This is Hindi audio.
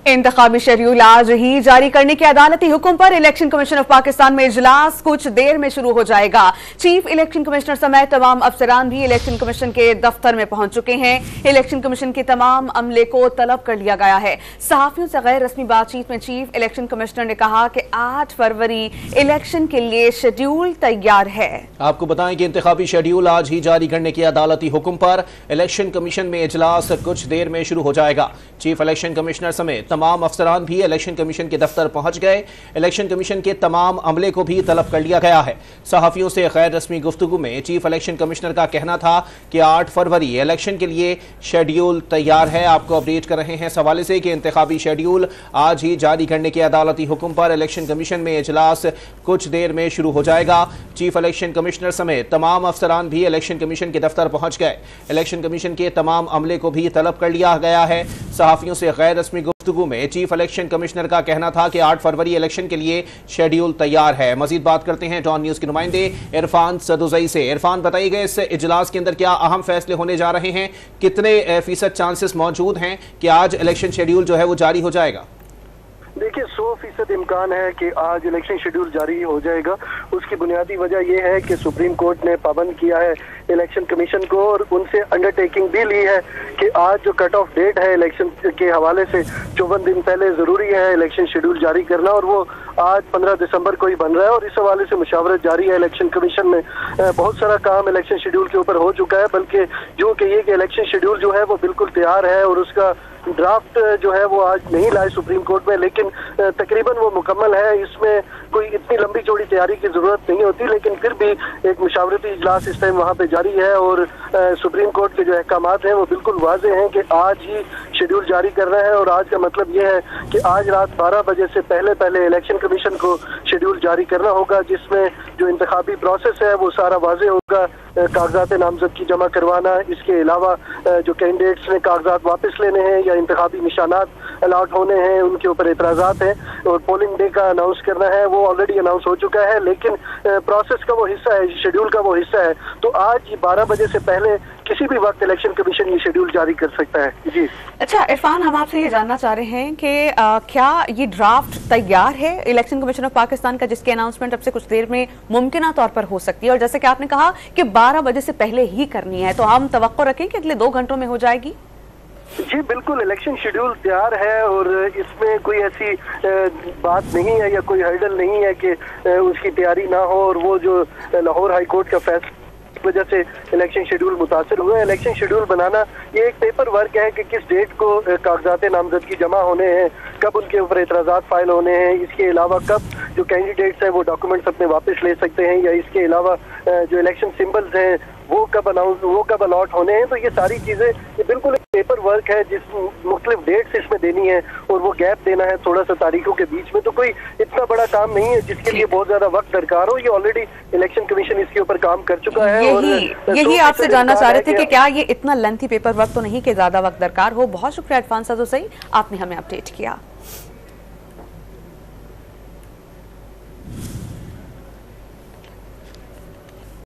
इंतखाबी शेड्यूल आज ही जारी करने के अदालती हुक्म पर इलेक्शन कमीशन ऑफ पाकिस्तान में इजलास कुछ देर में शुरू हो जाएगा। चीफ इलेक्शन कमिश्नर समेत तमाम अफसरान भी इलेक्शन कमीशन के दफ्तर में पहुंच चुके हैं। इलेक्शन कमीशन के तमाम अमले को तलब कर लिया गया है। सहाफियों से गैर रस्मी बातचीत में चीफ इलेक्शन कमिश्नर ने कहा कि 8 फरवरी इलेक्शन के लिए शेड्यूल तैयार है। आपको बताएं कि इंतखाबी शेड्यूल आज ही जारी करने के अदालती हुक्म पर इलेक्शन कमीशन में इजलास कुछ देर में शुरू हो जाएगा। चीफ इलेक्शन कमिश्नर समेत तमाम अफसरान भी इलेक्शन कमीशन के दफ्तर पहुंच गए। इलेक्शन कमीशन के तमाम अमले को भी तलब कर लिया गया है। सहाफियों से गैर रस्मी गुफ्तगू में चीफ इलेक्शन कमिश्नर का कहना था कि 8 फरवरी इलेक्शन के लिए शेड्यूल तैयार है। आपको अपडेट कर रहे हैं इस हवाले से कि इंतखाबी शेड्यूल आज ही जारी करने के अदालती हुक्म पर इलेक्शन कमीशन में इजलास कुछ देर में शुरू हो जाएगा। चीफ इलेक्शन कमिश्नर समेत तमाम अफसरान भी इलेक्शन कमीशन के दफ्तर पहुंच गए। इलेक्शन कमीशन के तमाम अमले को भी तलब कर लिया गया है। सहाफियों से गैर रस्मी गुफ्तगू में चीफ इलेक्शन कमिश्नर का कहना था कि 8 फरवरी इलेक्शन के लिए शेड्यूल तैयार है। मजीद बात करते हैं डॉन न्यूज के नुमाइंदे इरफान सदुजई से। इरफान, बताइएगा इस इजलास के अंदर क्या अहम फैसले होने जा रहे हैं? कितने फीसद चांसेस मौजूद हैं कि आज इलेक्शन शेड्यूल जो है वो जारी हो जाएगा? देखिए, 100% इम्कान है कि आज इलेक्शन शेड्यूल जारी हो जाएगा। उसकी बुनियादी वजह यह है कि सुप्रीम कोर्ट ने पाबंद किया है इलेक्शन कमीशन को और उनसे अंडरटेकिंग भी ली है कि आज जो कट ऑफ डेट है इलेक्शन के हवाले से 54 दिन पहले ज़रूरी है इलेक्शन शेड्यूल जारी करना, और वो आज 15 दिसंबर को ही बन रहा है। और इस हवाले से मुशावरत जारी है इलेक्शन कमीशन में। बहुत सारा काम इलेक्शन शेड्यूल के ऊपर हो चुका है, बल्कि जो कहिए कि इलेक्शन शेड्यूल जो है वो बिल्कुल तैयार है और उसका ड्राफ्ट जो है वो आज नहीं लाए सुप्रीम कोर्ट में, लेकिन तकरीबन वो मुकम्मल है। इसमें कोई इतनी लंबी चौड़ी तैयारी की जरूरत नहीं होती, लेकिन फिर भी एक मुशावरती इजलास इस टाइम वहाँ पे जारी है और सुप्रीम कोर्ट के जो अहकामात हैं वो बिल्कुल वाज़ेह हैं कि आज ही शेड्यूल जारी करना है। और आज का मतलब ये है कि आज रात 12 बजे से पहले इलेक्शन कमीशन को शेड्यूल जारी करना होगा, जिसमें जो इंतखाबी प्रोसेस है वो सारा वाज़ेह होगा। कागजात नामजद की जमा करवाना, इसके अलावा जो कैंडिडेट्स ने कागजात वापस लेने हैं या इंतखाबी निशानात अलॉट होने हैं उनके ऊपर एतराज़ात हैं, और पोलिंग डे का अनाउंस करना है वो ऑलरेडी अनाउंस हो चुका है, लेकिन प्रोसेस का वो हिस्सा है, शेड्यूल का वो हिस्सा है। तो आज 12 बजे से पहले किसी भी वक्त इलेक्शन कमीशन ये शेड्यूल जारी कर सकता है। जी अच्छा इरफान, हम आपसे ये जानना चाह रहे हैं कि क्या ये ड्राफ्ट तैयार है इलेक्शन कमीशन ऑफ पाकिस्तान का, जिसकी अनाउंसमेंट अब से कुछ देर में मुमकिन तौर पर हो सकती है, और जैसे कि आपने कहा कि 12 बजे से पहले ही करनी है, तो हम तवक्को रखें कि अगले 2 घंटों में हो जाएगी? जी बिल्कुल, इलेक्शन शेड्यूल तैयार है और इसमें कोई ऐसी बात नहीं है या कोई हर्डल नहीं है कि उसकी तैयारी ना हो। और वो जो लाहौर हाई कोर्ट का फैसला वजह से इलेक्शन शेड्यूल मुतासर हुआ है। इलेक्शन शेड्यूल बनाना ये एक पेपर वर्क है कि किस डेट को कागजात नामजद की जमा होने हैं, कब उनके ऊपर एतराज़ात फाइल होने हैं, इसके अलावा कब जो कैंडिडेट्स हैं वो डॉक्यूमेंट्स अपने वापस ले सकते हैं, या इसके अलावा जो इलेक्शन सिंबल्स हैं वो कब अलॉट होने हैं। तो ये सारी चीज़ें ये बिल्कुल एक पेपर वर्क है जिस मुख्तलिफ डेट्स इसमें देनी है और वो गैप देना है थोड़ा सा तारीखों के बीच में। तो कोई इतना बड़ा काम नहीं है जिसके लिए बहुत ज्यादा वक्त दरकार हो। ये ऑलरेडी इलेक्शन कमीशन इसके ऊपर काम कर चुका है। यही आपसे जानना चाह रहे थे कि क्या ये इतना लेंथी पेपर वर्क तो नहीं कि ज्यादा वक्त दरकार हो। बहुत शुक्रिया इरफान सदुजई, आपने हमें अपडेट किया।